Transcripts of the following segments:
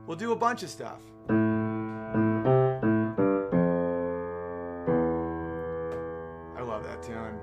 We'll do a bunch of stuff. I love that tune.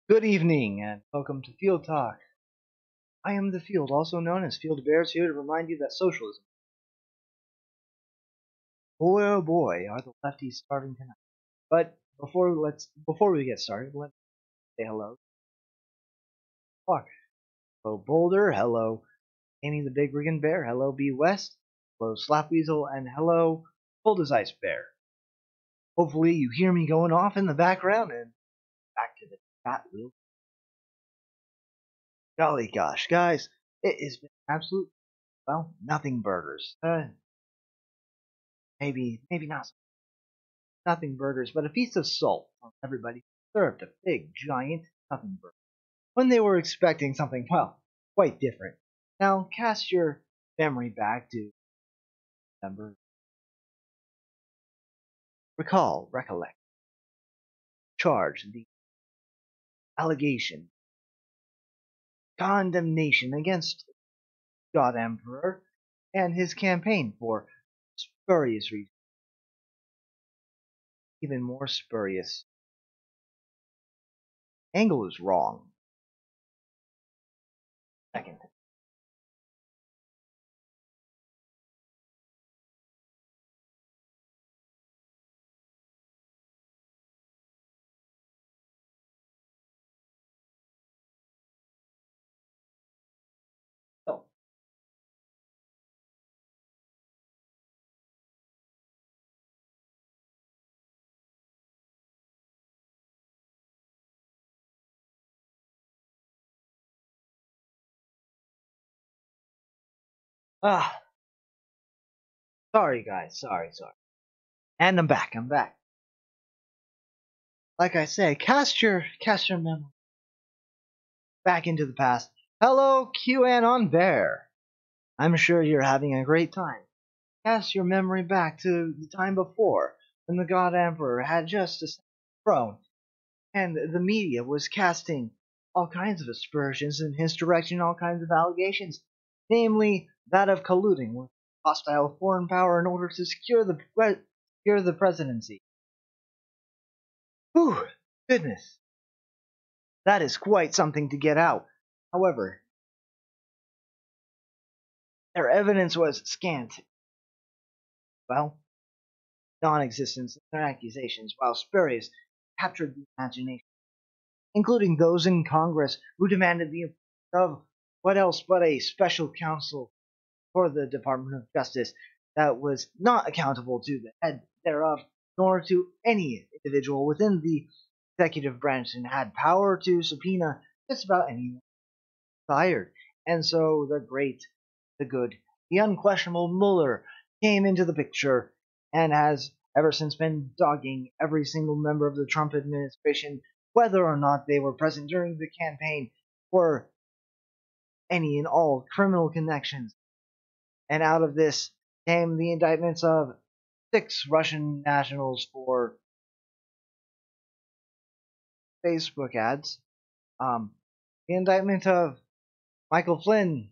Good evening and welcome to Field Talk. I am the Field, also known as Field Bears, here to remind you that socialism. Boy oh boy, are the lefties starving tonight. But before we get started, let's say hello. Fuck. Hello Boulder, hello Amy the Big Riggin Bear, hello B West, hello Slapweasel, and hello Cold as Ice Bear. Hopefully you hear me going off in the background and back to the chat wheel. Golly gosh, guys, it has been absolute nothing burgers. Maybe not nothing burgers, but a piece of salt from everybody served a big, giant nothing burger when they were expecting something, quite different. Now, cast your memory back to December. Recall, recollect, charge the allegation, condemnation against God Emperor and his campaign for spurious reasons. Even more spurious. Angle is wrong. Second. So, ah, sorry guys, sorry. And I'm back. Like I say, cast your memory back into the past. Hello, QAnon Bear. I'm sure you're having a great time. Cast your memory back to the time before, when the God Emperor had just ascended the throne, and the media was casting all kinds of aspersions in his direction, all kinds of allegations, namely that of colluding with hostile foreign power in order to secure the presidency. Whew, goodness. That is quite something to get out. However, their evidence was scant. Well, non-existence of their accusations, while spurious, captured the imagination, including those in Congress who demanded the appointment of what else but a special counsel for the Department of Justice that was not accountable to the head thereof, nor to any individual within the executive branch, and had power to subpoena just about anyone desired. And so the great, the good, the unquestionable Mueller came into the picture and has ever since been dogging every single member of the Trump administration, whether or not they were present during the campaign, for any and all criminal connections. And out of this came the indictments of 6 Russian nationals for Facebook ads, the indictment of Michael Flynn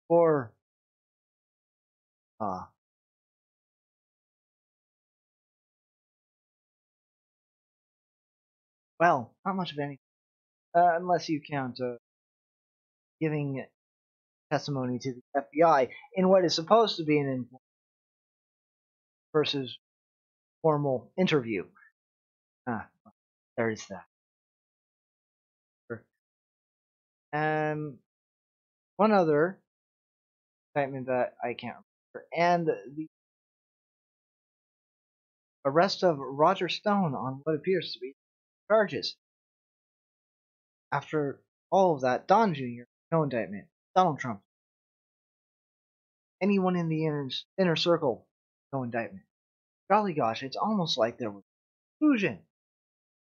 for uh, well, not much of any, unless you count giving testimony to the FBI in what is supposed to be an informal versus formal interview. Ah, there is that. One other indictment that I can't remember, and the arrest of Roger Stone on what appears to be charges. After all of that, Don Jr., no indictment. Donald Trump, anyone in the inner circle, no indictment. Golly gosh, it's almost like there was collusion.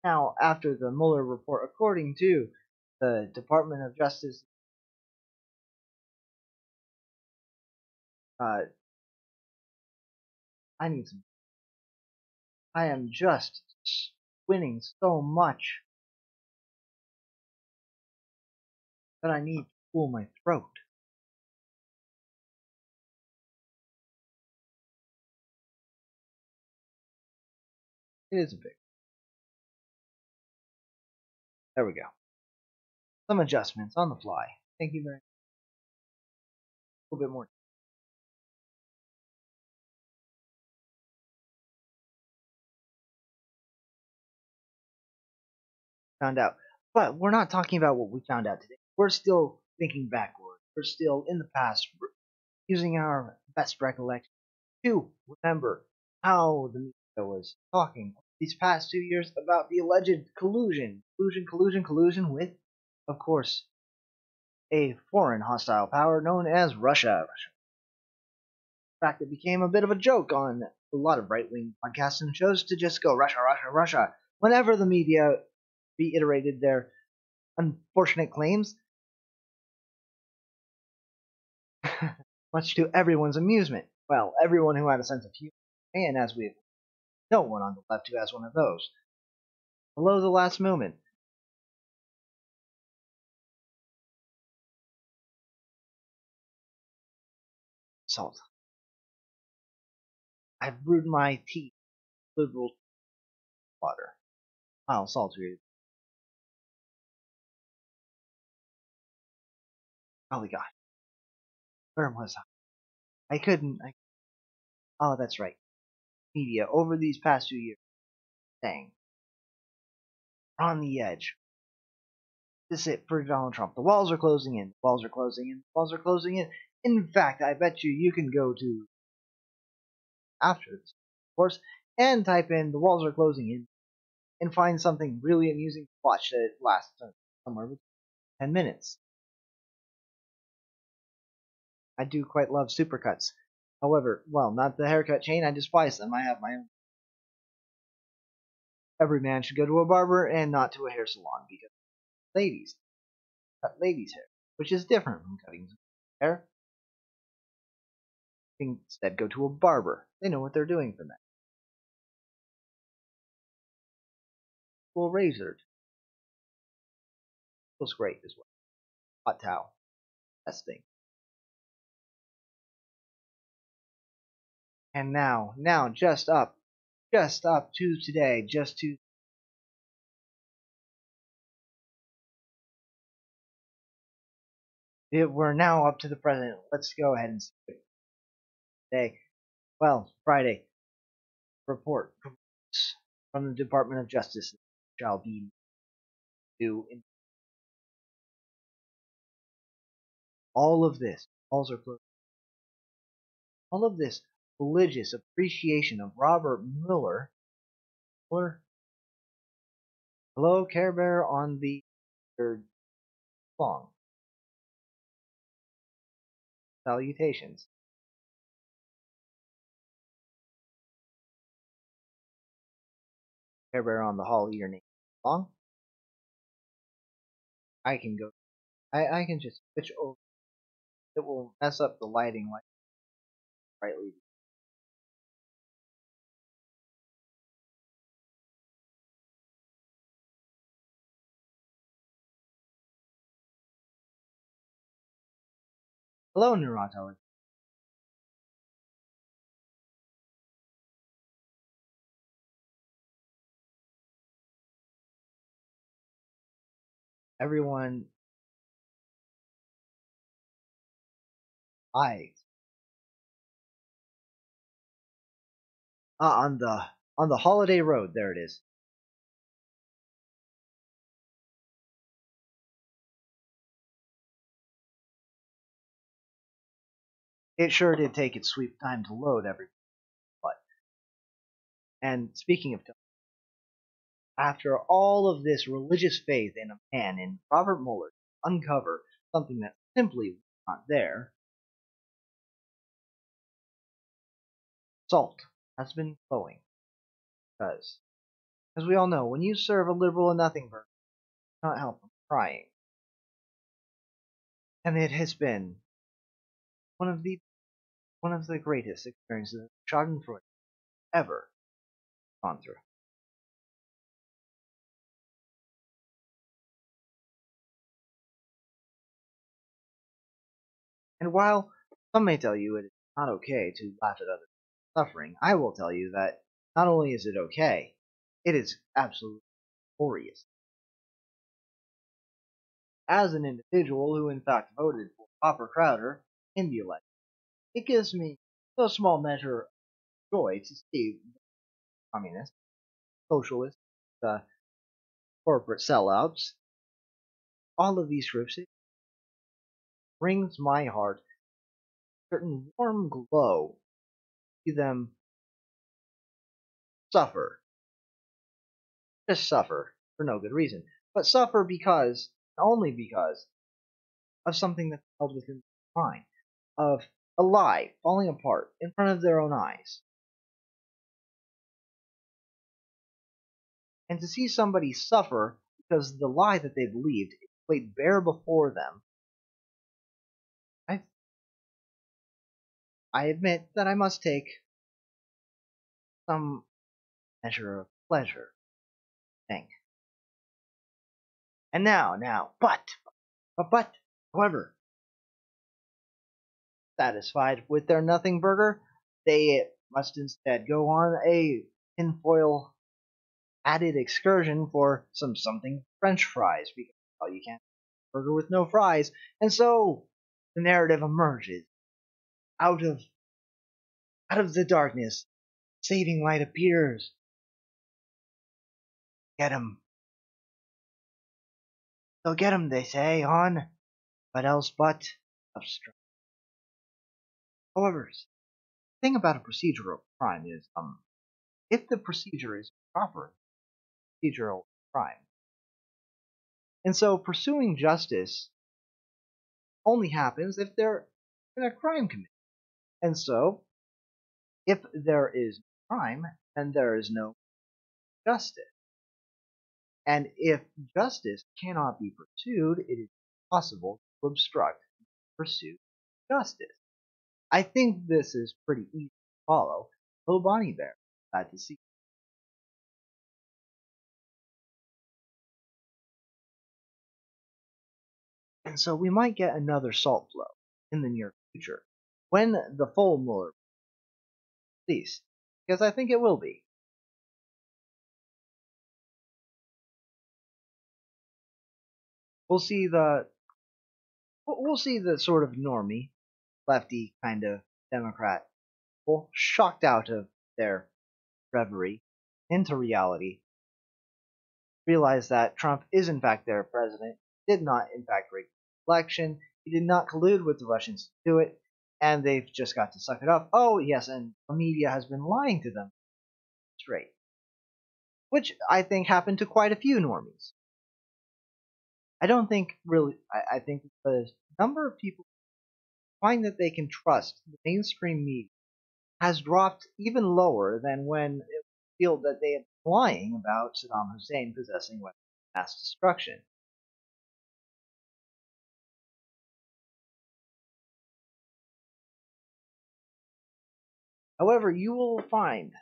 Now, after the Mueller report, according to the Department of Justice, uh, I need some. I am just winning so much that I need to cool my throat. It is a big. There we go. Some adjustments on the fly. Thank you very much. A little bit more. Found out. But we're not talking about what we found out today. We're still thinking backward. We're still in the past, using our best recollection to remember how the media was talking these past 2 years about the alleged collusion with, of course, a foreign hostile power known as Russia. In fact, it became a bit of a joke on a lot of right-wing podcasts and shows to just go Russia, Russia, Russia whenever the media reiterated their unfortunate claims, much to everyone's amusement. Well, everyone who had a sense of humor, and as we no one on the left who has one of those. Below the last moment. Salt. I've brewed my tea liberal water. Mild salty. Oh god. Where was I? I couldn't. Oh, that's right. Media over these past 2 years. Dang. On the edge. This is it for Donald Trump. The walls are closing in. The walls are closing in. The walls are closing in. In fact, I bet you can go to after this, of course, and type in "the walls are closing in" and find something really amusing to watch that lasts somewhere between 10 minutes. I do quite love supercuts. However, well, not the haircut chain. I despise them. I have my own. Every man should go to a barber and not to a hair salon because ladies cut ladies' hair, which is different from cutting hair. Instead, go to a barber. They know what they're doing for that. Full razor feels great as well. Hot towel, best thing. And now, just up to today, just to we're now up to the present. Let's go ahead and see it today. Well, Friday report from the Department of Justice shall be due in all of this, all of this religious appreciation of Robert Mueller, hello, Care Bear on the third long. Salutations. Care Bear on the hall, your name long. I can go. I can just switch over. It will mess up the lighting like brightly. Hello, Neurotelli. Everyone, I on the holiday road. There it is. It sure did take its sweet time to load every but. And speaking of time, after all of this religious faith in a man in Robert Mueller to uncover something that simply was not there, salt has been flowing. Because, as we all know, when you serve a liberal a nothing burger, you cannot help from crying. And it has been one of the greatest experiences Schadenfreude ever gone through. And while some may tell you it is not okay to laugh at others' suffering, I will tell you that not only is it okay, it is absolutely glorious. As an individual who in fact voted for Hopper Crowder in the election, it gives me no small measure of joy to see the communists, socialists, the corporate sellouts, all of these groups. It brings my heart a certain warm glow to see them suffer, just suffer for no good reason, but suffer because, only because, of something that's held within their mind, of a lie falling apart in front of their own eyes. And to see somebody suffer because the lie that they believed is laid bare before them, I, I admit that I must take some measure of pleasure. Think. And but, however, satisfied with their nothing burger, they must instead go on a tinfoil added excursion for some something French fries because well, you can't have a burger with no fries. And so the narrative emerges out of the darkness. Saving light appears. Get 'em. They'll get 'em, they say, on what else but obstruct. However, the thing about a procedural crime is, if the procedure is proper, procedural crime. And so pursuing justice only happens if there's been a crime committed. And so, if there is no crime, then there is no justice. And if justice cannot be pursued, it is possible to obstruct and pursue justice. I think this is pretty easy to follow. Oh, Bonnie Bear, glad to see you. And so we might get another salt flow in the near future when the full Mueller release, because I think it will be. We'll see the sort of normie, lefty kind of Democrat people shocked out of their reverie into reality, realize that Trump is in fact their president, did not in fact rig the election, He did not collude with the Russians to do it, and they've just got to suck it up. Oh, yes, and the media has been lying to them straight, which I think happened to quite a few normies. I don't think really. I think the number of people who find that they can trust the mainstream media has dropped even lower than when it was revealed that they had been lying about Saddam Hussein possessing weapons of mass destruction. However, you will find,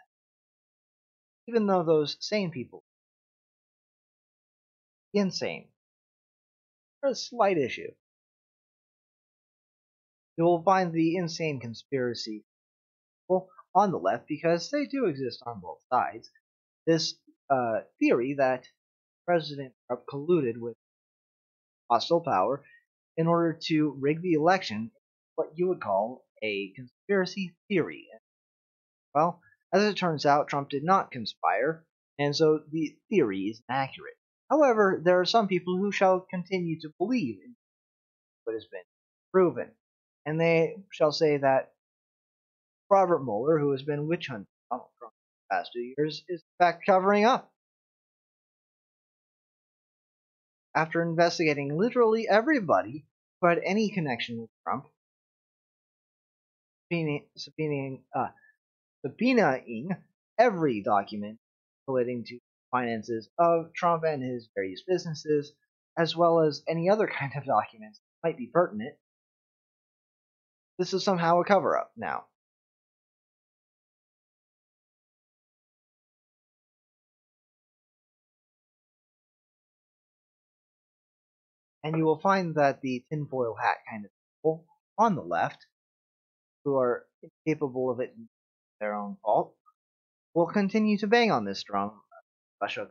even though those sane people, insane, are a slight issue, you will find the insane conspiracy people on the left, because they do exist on both sides, this theory that President Trump colluded with hostile power in order to rig the election, what you would call a conspiracy theory. Well, as it turns out, Trump did not conspire, and so the theory is inaccurate. However, there are some people who shall continue to believe in what has been proven, and they shall say that Robert Mueller, who has been witch hunting Donald Trump for the past 2 years, is in fact covering up. After investigating literally everybody who had any connection with Trump, subpoenaing every document relating to finances of Trump and his various businesses, as well as any other kind of documents that might be pertinent. This is somehow a cover up now. And you will find that the tinfoil hat kind of people on the left, who are incapable of it their own fault, will continue to bang on this drum Russia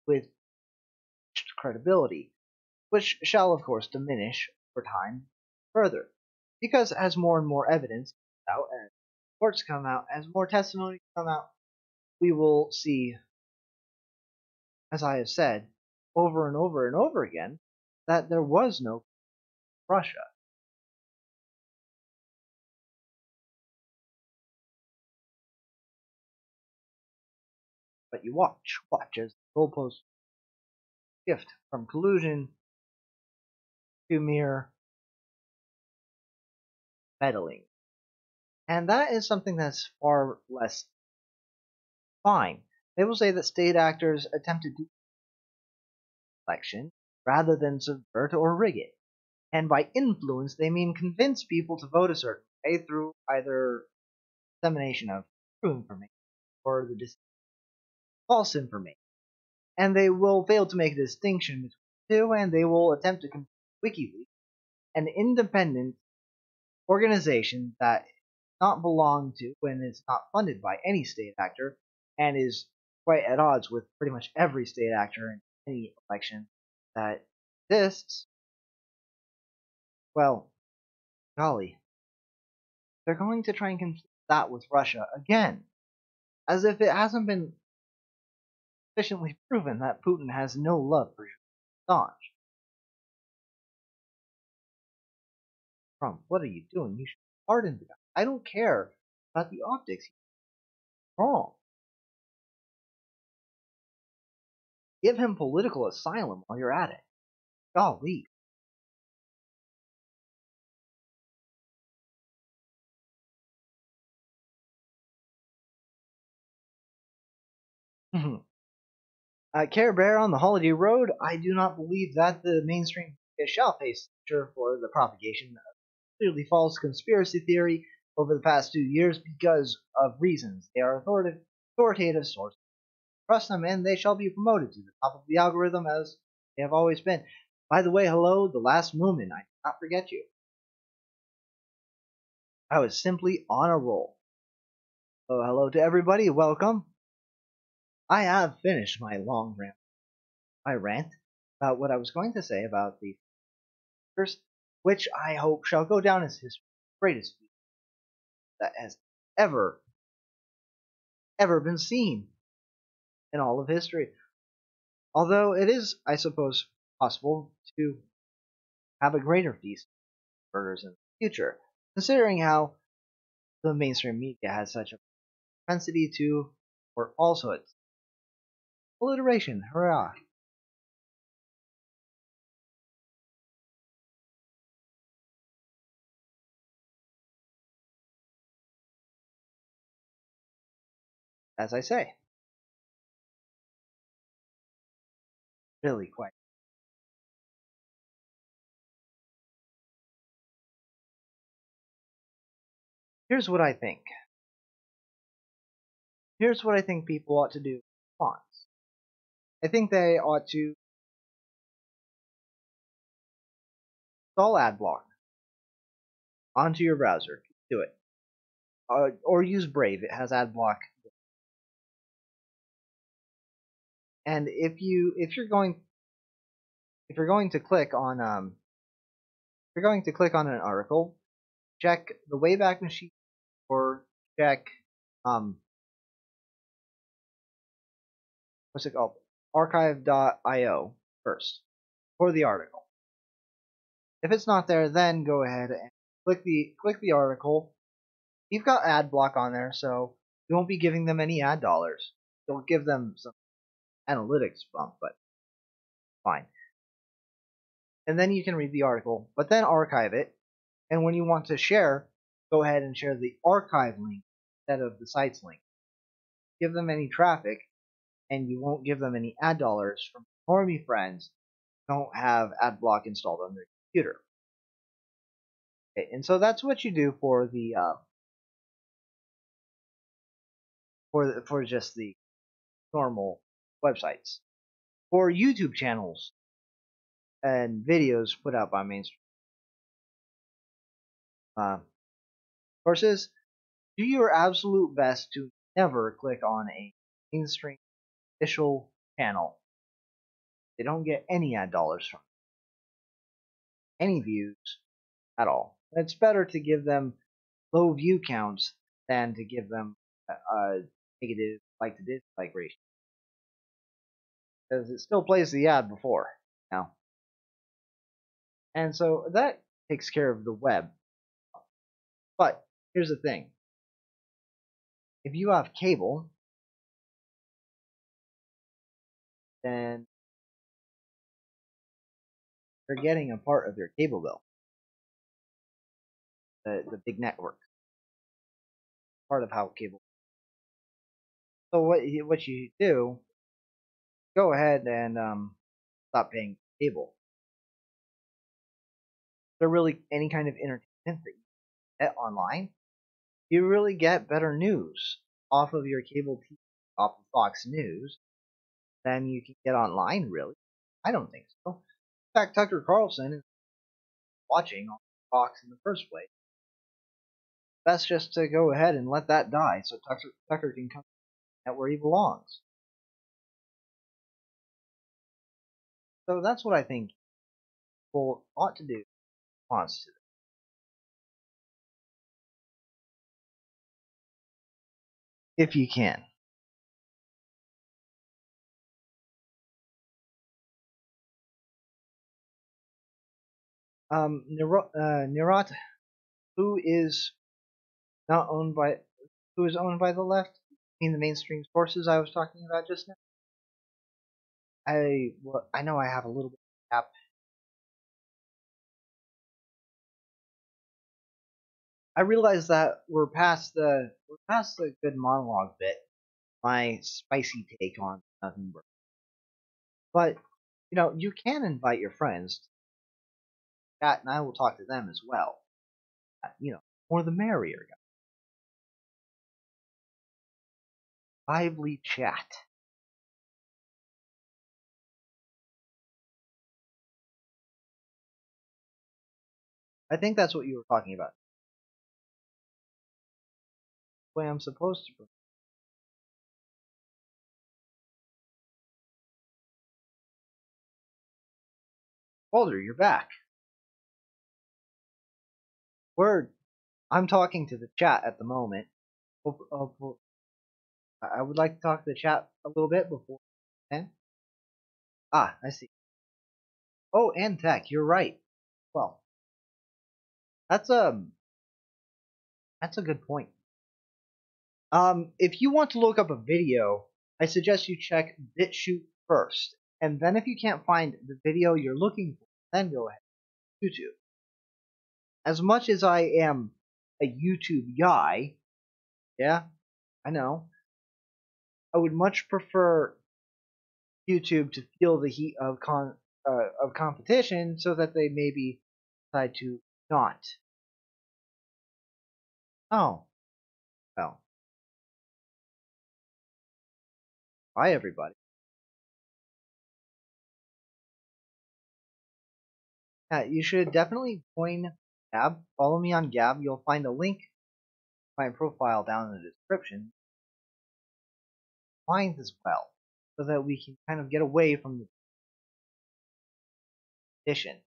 with credibility, which shall of course diminish over time further. Because as more and more evidence comes out, as reports come out, as more testimony come out, we will see, as I have said, over and over and over again, that there was no Russia. But you watch as the goalposts shift from collusion to mere meddling. And that is something that's far less fine. They will say that state actors attempted to election rather than subvert or rig it. And by influence, they mean convince people to vote a certain way through either dissemination of true information or the false information. And they will fail to make a distinction between the two, and they will attempt to compare WikiLeaks, an independent organization that does not belong to and is not funded by any state actor, and is quite at odds with pretty much every state actor in any election that exists. Well, golly, they're going to try and conflict that with Russia again, as if it hasn't been sufficiently proven that Putin has no love for Assange. Trump, what are you doing? You should pardon the guy. I don't care about the optics. He's wrong. Give him political asylum while you're at it. Golly. Care Bear on the Holiday Road, I do not believe that the mainstream media shall face censure for the propagation of clearly false conspiracy theory over the past 2 years because of reasons. They are authoritative sources. Trust them, and they shall be promoted to the top of the algorithm as they have always been. By the way, hello, the last Moomin. I did not forget you. I was simply on a roll. So hello to everybody, welcome. I have finished my long rant. My rant about what I was going to say about the first, which I hope shall go down as history's greatest feat that has ever been seen in all of history. Although it is, I suppose, possible to have a greater feast murders in the future, considering how the mainstream media has such a propensity to, or also its alliteration, hurrah. As I say, really quite. Here's what I think. Here's what I think people ought to do with fonts. I think they ought to install AdBlock onto your browser. Do it. Or use Brave. It has AdBlock. And if you're going to click on if you're going to click on an article, check the Wayback Machine or check what's it called? Archive.io first for the article. If it's not there, then go ahead and click the article. You've got ad block on there, so you won't be giving them any ad dollars. You'll give them some analytics bump, but fine. And then you can read the article, but then archive it. And when you want to share, go ahead and share the archive link instead of the site's link. Give them any traffic, and you won't give them any ad dollars from normie friends who don't have ad block installed on their computer. Okay, and so that's what you do for the for just the normal websites. For YouTube channels and videos put out by mainstream sources, do your absolute best to never click on a mainstream official channel. They don't get any ad dollars from it, any views at all. It's better to give them low view counts than to give them a negative like to dislike ratio, because it still plays the ad before now. And so that takes care of the web. But here's the thing. If you have cable, then they're getting a part of your cable bill. The big network. Part of how cable. So what you do, go ahead and stop paying cable. Is there really any kind of entertainment that you get online? You really get better news off of your cable TV, off of Fox News, than you can get online, really? I don't think so. In fact, Tucker Carlson is watching on Fox in the first place. Best just to go ahead and let that die so Tucker can come at where he belongs. So that's what I think people ought to do in response to this. If you can. Nerat, who is not owned by, who is owned by the left? In the mainstream sources I was talking about just now. I know I have a little bit of gap. I realize that we're past the good monologue bit. My spicy take on nothing but you can invite your friends to chat, and I will talk to them as well. More the merrier. Lively chat. I think that's what you were talking about. The way I'm supposed to. Walter, you're back. Word. I'm talking to the chat at the moment. I would like to talk to the chat a little bit before. Then. I see. Oh, and tech. You're right. Well, That's a good point. If you want to look up a video, I suggest you check BitChute first, and then if you can't find the video you're looking for, then go ahead to YouTube. As much as I am a YouTube guy, yeah, I know, I would much prefer YouTube to feel the heat of competition, so that they maybe decide to not. Oh, well, bye everybody. You should definitely join Gab. Follow me on Gab. You'll find a link to my profile down in the description. Mine as well, so that we can kind of get away from the competition.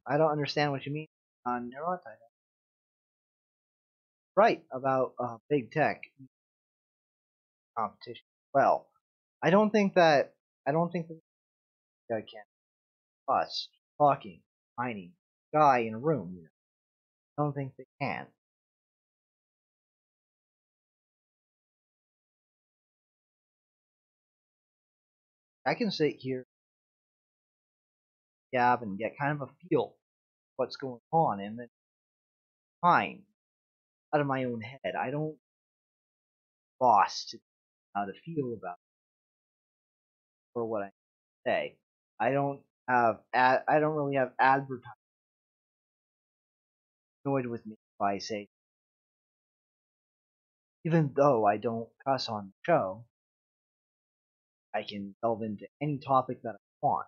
I don't understand what you mean on Neurotype. Right about big tech competition. Well, I don't think that I can us talking, mining, guy in a room. You know, I don't think they can. I can sit here, gab, and get kind of a feel of what's going on, and then mine out of my own head. I don't boss to how to feel about it or what I say. I don't really have advertising annoyed with me if I say, even though I don't cuss on the show, I can delve into any topic that I want.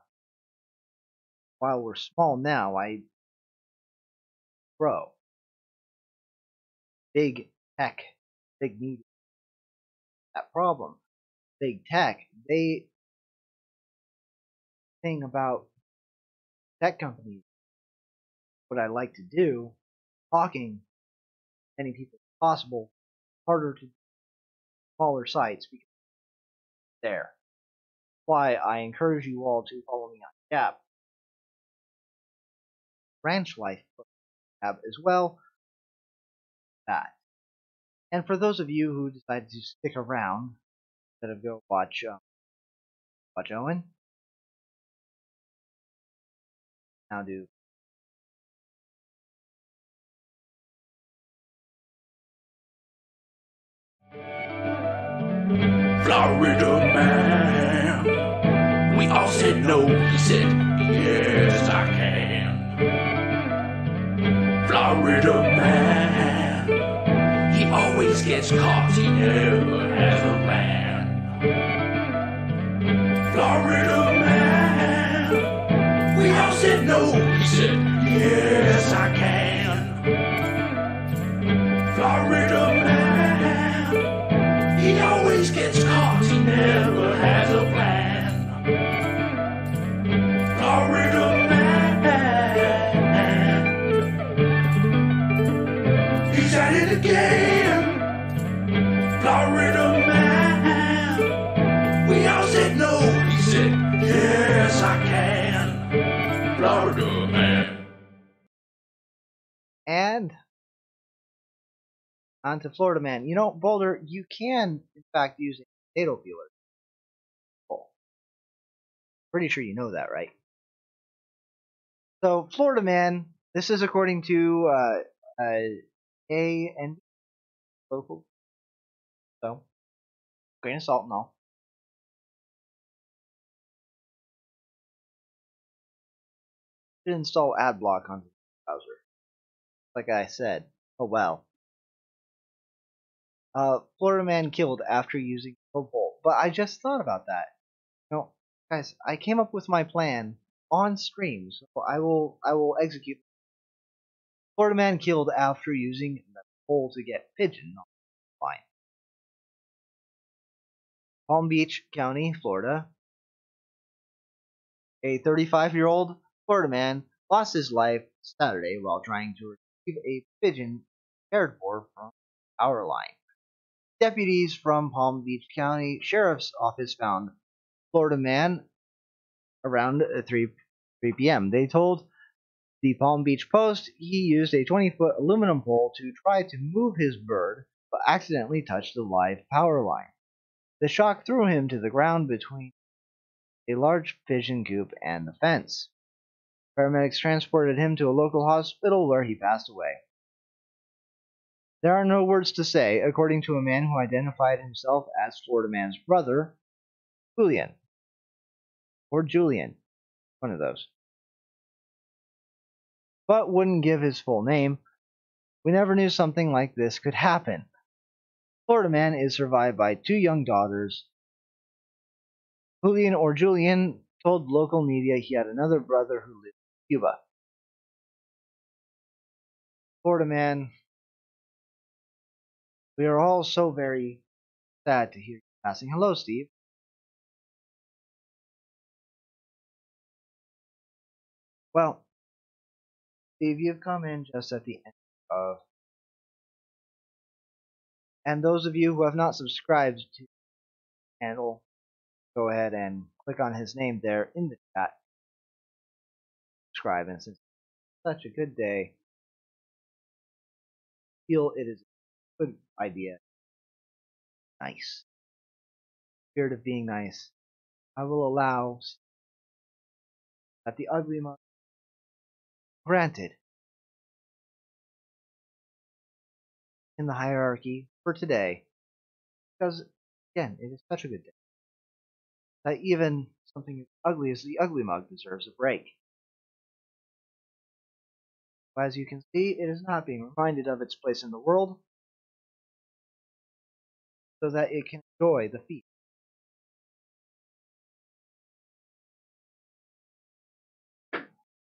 While we're small now, I grow. Big tech, big media, that problem. Big tech, they thing about tech companies, what I like to do, talking to many people as possible, harder to smaller sites because there. Why I encourage you all to follow me on Gap, Ranch Life tab as well. That. And for those of you who decided to stick around instead of go watch Owen, now do Florida man. We all said no, he said, yes, I can. Florida man. He always gets caught, he never has a plan. Florida man. We all said no, he said, yes, I can. Florida man. He always gets caught, he never has a plan. Florida man. He's at it again. Florida man. We all said no, he said, yes, I can. Florida man. and on to Florida Man. You know, Boulder, you can in fact use a potato peeler. Oh, pretty sure you know that, right? So Florida Man, this is according to A and local. So grain of salt and all. Should install AdBlock on the browser. Like I said. Oh well. Florida Man killed after using a bolt. But I just thought about that. You know, guys, I came up with my plan on stream, so I will execute. Florida Man killed after using the pole to get pigeon on the line. Palm Beach County, Florida. A 35-year-old Florida man lost his life Saturday while trying to retrieve a pigeon cared for from a power line. Deputies from Palm Beach County Sheriff's Office found Florida man around 3 p.m. They told the Palm Beach Post he used a 20-foot aluminum pole to try to move his bird, but accidentally touched the live power line. The shock threw him to the ground between a large pigeon coop and the fence. Paramedics transported him to a local hospital where he passed away. There are no words to say, according to a man who identified himself as Florida man's brother, Julian. Or Julian, one of those. But wouldn't give his full name. We never knew something like this could happen. Florida man is survived by 2 young daughters. Julian told local media he had another brother who lived in Cuba. Florida man, we are all so very sad to hear you passing. Hello, Steve. Well, Steve, you've come in just at the end of. And those of you who have not subscribed to the channel, go ahead and click on his name there in the chat. Subscribe, and since it's such a good day, I feel it is a good idea. Nice. Spirit of being nice. I will allow that the ugly mug granted in the hierarchy for today, because again, it is such a good day that even something as ugly as the ugly mug deserves a break. As you can see, it is not being reminded of its place in the world, so that it can enjoy the feast.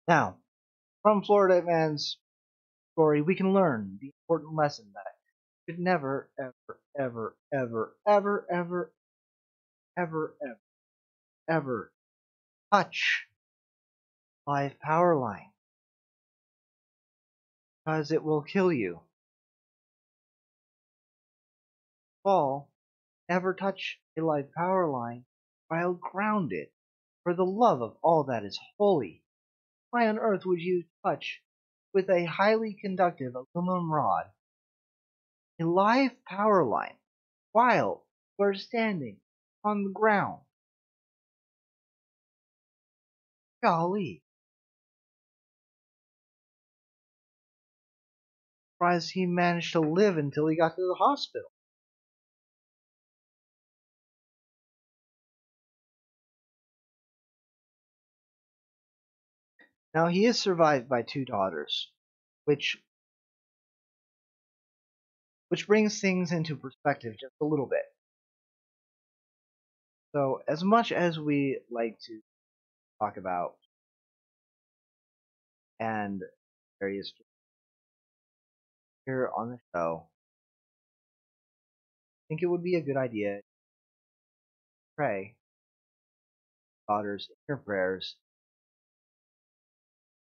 Now, from Florida Man's story, we can learn the important lesson that you should never, ever, ever, ever, ever, ever, ever, ever, ever touch live power line, because it will kill you. Fall, never touch a live power line while grounded. For the love of all that is holy, why on earth would you touch with a highly conductive aluminum rod a live power line while we're standing on the ground? Golly. Surprised he managed to live until he got to the hospital. Now he is survived by 2 daughters, which brings things into perspective just a little bit. So as much as we like to talk about and various here on the show, I think it would be a good idea to pray daughters in your prayers,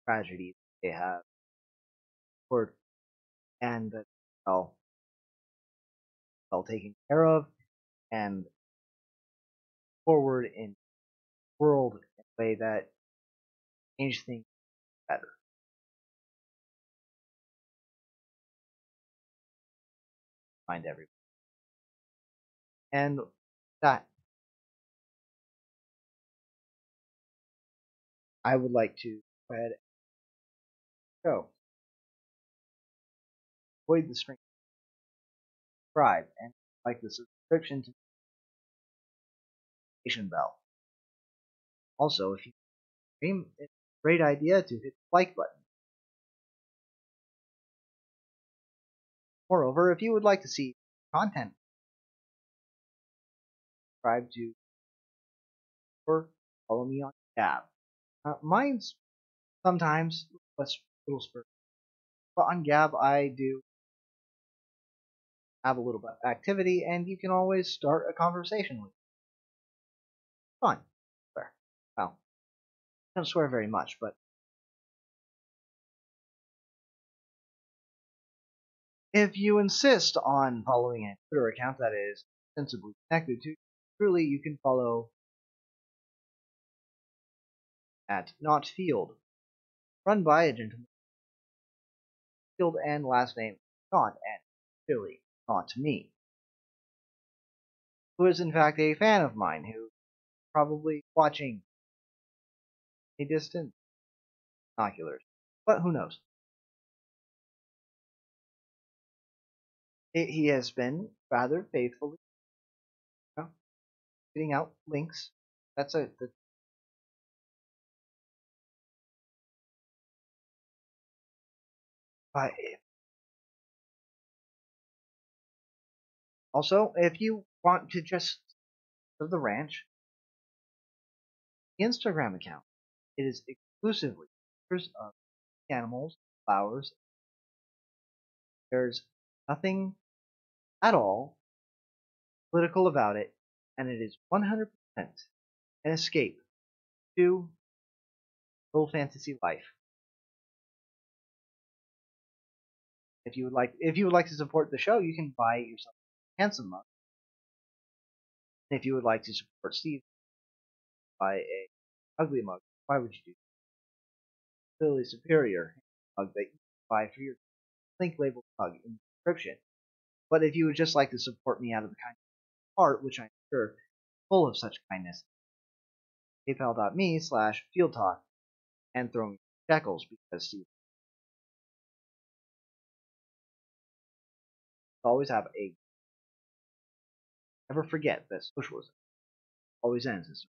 tragedies they have, or and that well taken care of and forward in the world in a way that change things better. Find everybody. And that I would like to go ahead and go. Avoid the screen. Subscribe and like the subscription to the notification bell. Also, if you stream, it's a great idea to hit the like button. Moreover, if you would like to see content, subscribe to or follow me on Gab. Mine's sometimes less little spur, but on Gab I do have a little bit of activity, and you can always start a conversation with me. Fun. Swear. Well, I don't swear very much, but If you insist on following a Twitter account that is sensibly connected to truly, you can follow at Not Field, run by a gentleman. Field and last name Not and really not me, who is in fact a fan of mine, who probably watching a distant binoculars, but who knows? He has been rather faithfully, you know, getting out links. That's but also, if you want to just of the ranch, the Instagram account, it is exclusively pictures of animals, flowers. There's nothing at all political about it, and it is 100% an escape to little fantasy life. If you would like to support the show, you can buy yourself a handsome mug. If you would like to support Steve, buy a ugly mug. Why would you do that? Clearly superior mug that you can buy for your link labeled mug in the description. But if you would just like to support me out of the kindness of heart, which I'm sure is full of such kindness, paypal.me/fieldtalk and throw me shekels because Steve always have a never forget that socialism always ends as